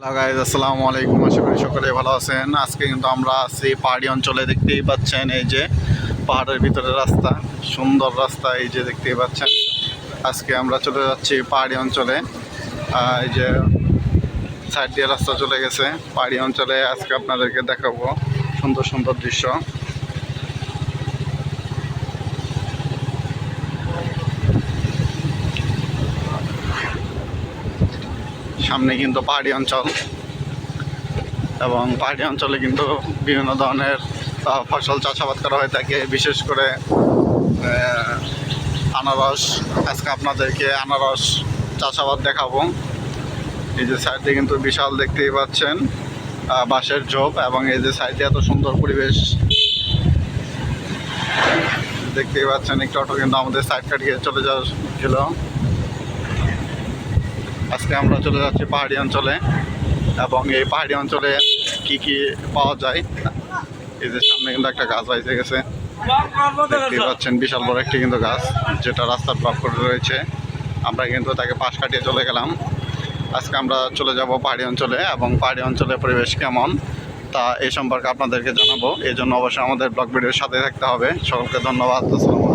Hello guys, আসসালামু আলাইকুম। আশা করি সকলে ভালো আছেন। আজকে কিন্তু আমরা আছি পাহাড়ি অঞ্চলে। দেখতেই পাচ্ছেন এই যে পাহাড়ের ভিতরে রাস্তা, সুন্দর রাস্তা এই যে দেখতেই পাচ্ছেন। আজকে আমরা চলে যাচ্ছি পাহাড়ি অঞ্চলে। এই যে সাইড দিয়ে রাস্তা চলে গেছে পাহাড়ি অঞ্চলে। আজকে আপনাদেরকে দেখাবো সুন্দর সুন্দর দৃশ্য। সামনে কিন্তু পাহাড়ি অঞ্চল, এবং পাহাড়ি অঞ্চলে কিন্তু বিভিন্ন ধরনের ফসল চাষাবাদ করা হয়ে থাকে। বিশেষ করে আনারস। আজকে আপনাদেরকে আনারস চাষাবাদ দেখাবো। এই যে সাইডে কিন্তু বিশাল, দেখতেই পাচ্ছেন, বাঁশের ঝোপ, এবং এই যে সাইডে এত সুন্দর পরিবেশ দেখতেই পাচ্ছেন। একটু অটো কিন্তু আমাদের সাইড কাটিয়ে চলে যাচ্ছিল। আজকে আমরা চলে যাচ্ছি পাহাড়ি অঞ্চলে, এবং এই পাহাড়ি অঞ্চলে কি কি পাওয়া যায়। এই যে সামনে কিন্তু একটা গাছ বাইসে গেছে, দেখতেই পাচ্ছেন, বিশাল বড় একটি কিন্তু গাছ, যেটা রাস্তার ব্লক করে রয়েছে। আমরা কিন্তু তাকে পাশ কাটিয়ে চলে গেলাম। আজকে আমরা চলে যাব পাহাড়ি অঞ্চলে, এবং পাহাড়ি অঞ্চলের পরিবেশ কেমন তা এই সম্পর্কে আপনাদেরকে জানাবো। এই জন্য অবশ্যই আমাদের ব্লগ ভিডিওর সাথে থাকতে হবে। সকলকে ধন্যবাদ। আসসালামু আলাইকুম।